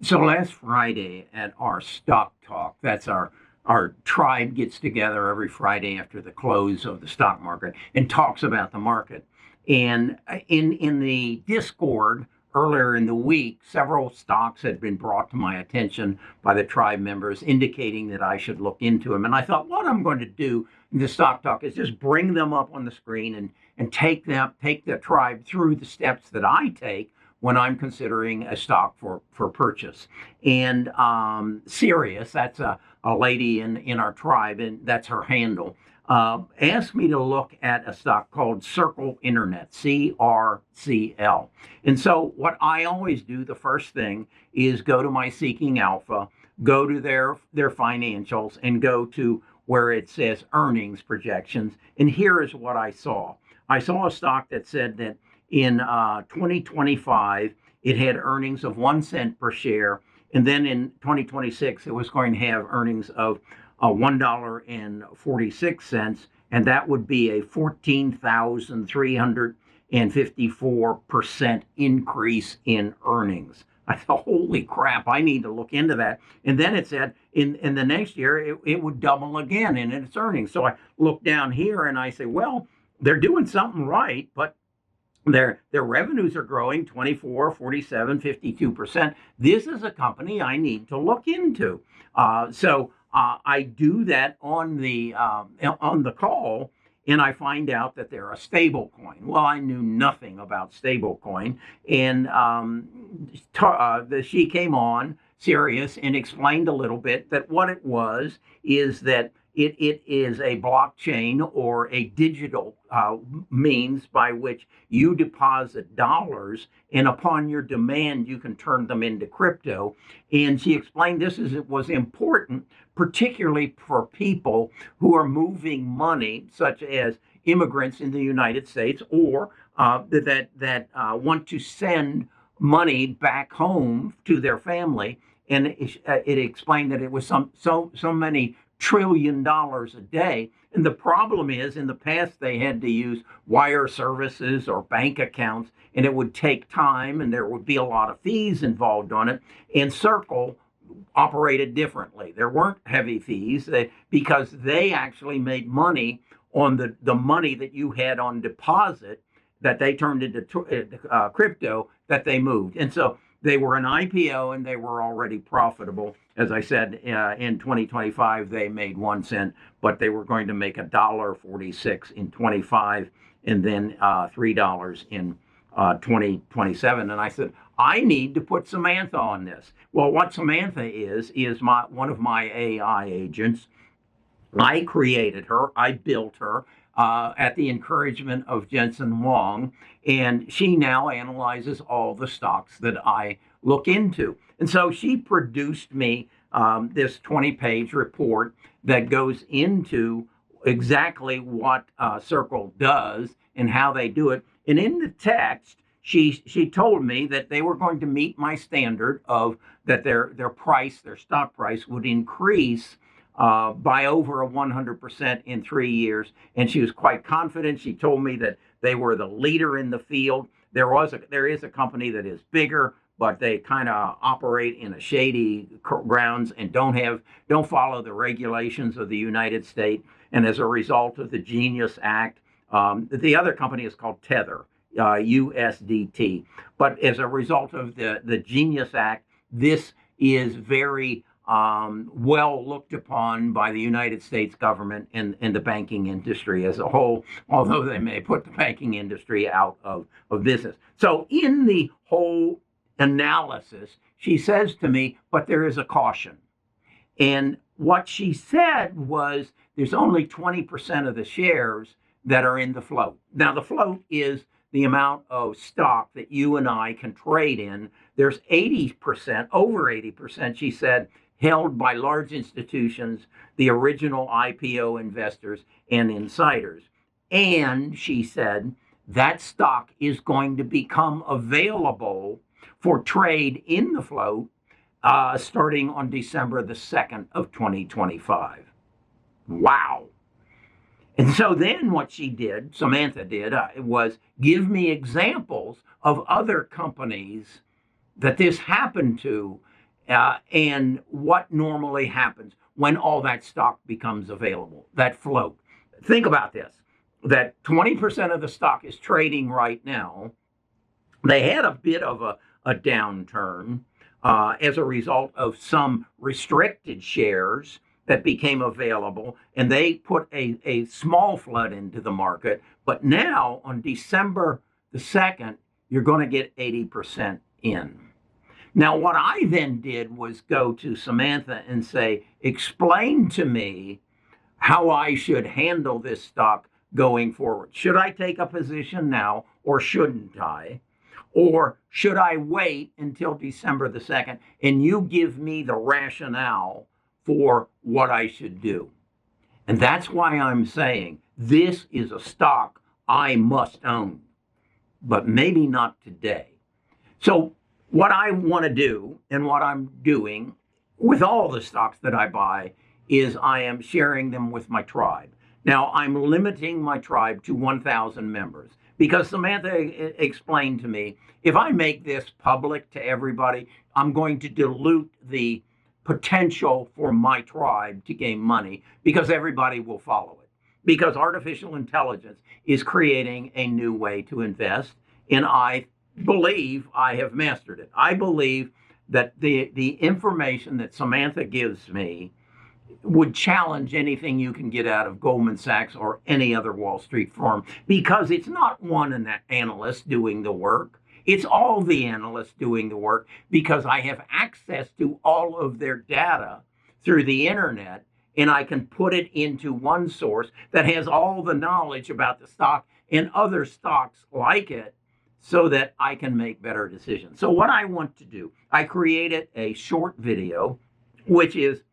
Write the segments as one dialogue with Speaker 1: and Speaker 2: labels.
Speaker 1: So last Friday at our stock talk, that's our tribe gets together every Friday after the close of the stock market and talks about the market. And in the Discord earlier in the week, several stocks had been brought to my attention by the tribe members, indicating that I should look into them. And I thought, what I'm going to do in the stock talk is just bring them up on the screen and take the tribe through the steps that I take when I'm considering a stock for purchase. And Sirius, that's a lady in our tribe, and that's her handle, asked me to look at a stock called Circle Internet, CRCL. And so what I always do, the first thing is go to my Seeking Alpha, go to their financials, and go to where it says earnings projections. And here is what I saw. I saw a stock that said that in 2025, it had earnings of 1 cent per share. And then in 2026, it was going to have earnings of $1.46. And that would be a 14,354% increase in earnings. I thought, holy crap, I need to look into that. And then it said in the next year, it would double again in its earnings. So I look down here and I say, well, they're doing something right, but their revenues are growing 24, 47, 52%. This is a company I need to look into. So I do that on the call, and I find out that they're a stable coin. Well, I knew nothing about stable coin, and she came on Sirius and explained a little bit that what it was is that it is a blockchain or a digital means by which you deposit dollars, and upon your demand, you can turn them into crypto. And she explained this as it was important, particularly for people who are moving money, such as immigrants in the United States, or that want to send money back home to their family. And it explained that it was so many $1 trillion a day. And the problem is, in the past, they had to use wire services or bank accounts, and it would take time, and there would be a lot of fees involved on it. And Circle operated differently. There weren't heavy fees because they actually made money on the money that you had on deposit that they turned into crypto that they moved. And so they were an IPO, and they were already profitable. As I said, in 2025, they made 1 cent, but they were going to make $1.46 in 25, and then $3 in 2027. And I said, I need to put Samantha on this. Well, what Samantha is one of my AI agents. I created her. I built her at the encouragement of Jensen Huang, and she now analyzes all the stocks that I look into. And so she produced me this 20-page report that goes into exactly what Circle does and how they do it. And in the text, she told me that they were going to meet my standard of that their stock price would increase by over 100% in 3 years. And she was quite confident. She told me that they were the leader in the field. There is a company that is bigger, but they kind of operate in a shady grounds and don't follow the regulations of the United States. And as a result of the Genius Act, the other company is called Tether, USDT. But as a result of the Genius Act, this is very well looked upon by the United States government and the banking industry as a whole, although they may put the banking industry out of business. So in the whole analysis, she says to me, but there is a caution. And what she said was there's only 20% of the shares that are in the float. Now, the float is the amount of stock that you and I can trade in. There's 80%, over 80%, she said, held by large institutions, the original IPO investors and insiders. And she said that stock is going to become available for trade in the float starting on December the 2nd of 2025. Wow. And so then what Samantha did, was give me examples of other companies that this happened to. And what normally happens when all that stock becomes available, that float. Think about this, that 20% of the stock is trading right now. They had a bit of a downturn as a result of some restricted shares that became available, and they put a small flood into the market. But now on December the 2nd, you're going to get 80% in. Now, what I then did was go to Samantha and say, explain to me how I should handle this stock going forward. Should I take a position now or shouldn't I? Or should I wait until December the 2nd and you give me the rationale for what I should do? And that's why I'm saying this is a stock I must own, but maybe not today. So what I want to do and what I'm doing with all the stocks that I buy is I am sharing them with my tribe. Now, I'm limiting my tribe to 1,000 members because Samantha explained to me, if I make this public to everybody, I'm going to dilute the potential for my tribe to gain money because everybody will follow it. Because artificial intelligence is creating a new way to invest, and I believe I have mastered it. I believe that the information that Samantha gives me would challenge anything you can get out of Goldman Sachs or any other Wall Street firm, because it's not one analyst doing the work. It's all the analysts doing the work, because I have access to all of their data through the internet, and I can put it into one source that has all the knowledge about the stock and other stocks like it, so that I can make better decisions. So what I want to do, I created a short video, which is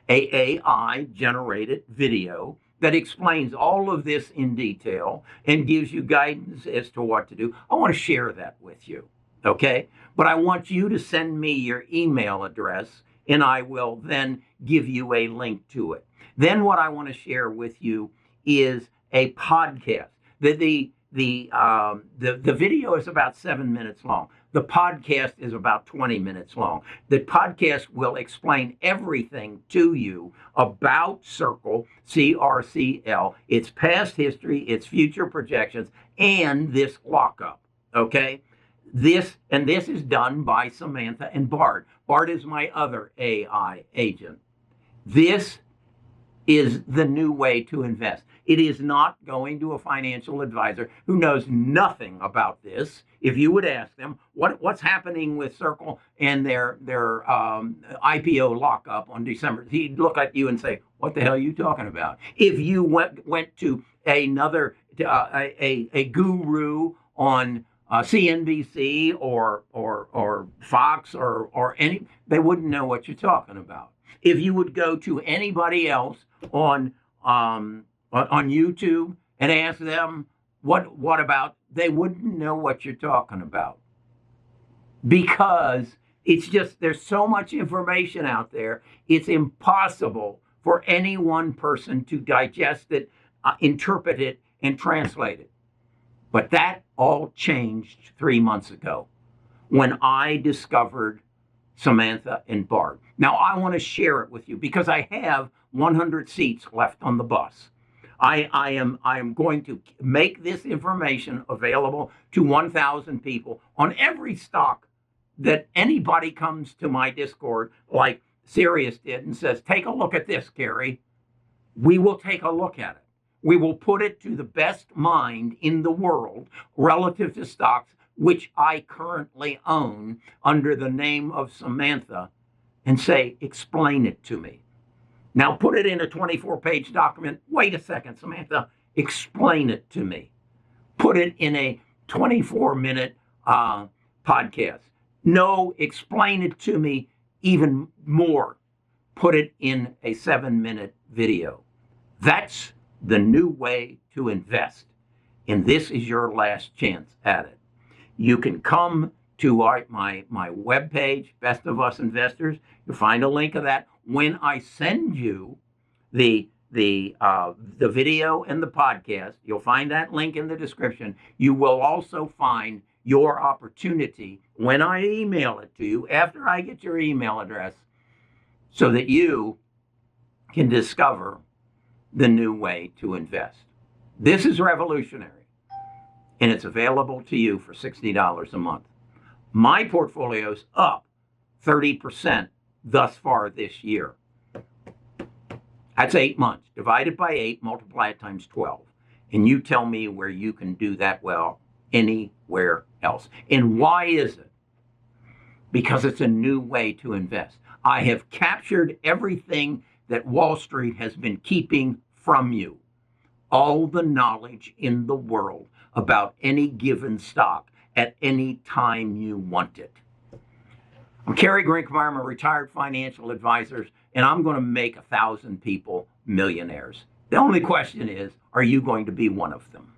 Speaker 1: a AI generated video that explains all of this in detail and gives you guidance as to what to do. I want to share that with you, okay? But I want you to send me your email address, and I will then give you a link to it. Then what I want to share with you is a podcast. The video is about 7 minutes long. The podcast is about 20 minutes long. The podcast will explain everything to you about Circle, CRCL, its past history, its future projections, and this lockup, okay? This is done by Samantha and Bart. Bart is my other AI agent. This is the new way to invest. It is not going to a financial advisor who knows nothing about this. If you would ask them what's happening with Circle and their IPO lockup on December, he'd look at you and say, "What the hell are you talking about?" If you went to another a guru on CNBC or Fox or any, they wouldn't know what you're talking about. If you would go to anybody else on YouTube and ask them what about, they wouldn't know what you're talking about, because it's just, there's so much information out there. It's impossible for any one person to digest it, interpret it, and translate it. But that all changed 3 months ago when I discovered Samantha and Bart. Now, I want to share it with you because I have 100 seats left on the bus. I am going to make this information available to 1,000 people on every stock that anybody comes to my Discord, like Sirius did, and says, "Take a look at this, Kerry." We will take a look at it. We will put it to the best mind in the world relative to stocks which I currently own under the name of Samantha, and say, explain it to me. Now put it in a 24-page document. Wait a second, Samantha, explain it to me. Put it in a 24-minute podcast. No, explain it to me even more. Put it in a 7-minute video. That's the new way to invest. And this is your last chance at it. You can come to my webpage, Best of Us Investors. You'll find a link of that. When I send you the video and the podcast, you'll find that link in the description. You will also find your opportunity when I email it to you, after I get your email address, so that you can discover the new way to invest. This is revolutionary, and it's available to you for $60 a month. My portfolio's up 30% thus far this year. That's 8 months. Divided by 8, multiply it times 12. And you tell me where you can do that well anywhere else. And why is it? Because it's a new way to invest. I have captured everything that Wall Street has been keeping from you. All the knowledge in the world about any given stock at any time you want it. I'm Kerry. I'm a retired financial advisor, and I'm going to make 1,000 people millionaires. The only question is, are you going to be one of them?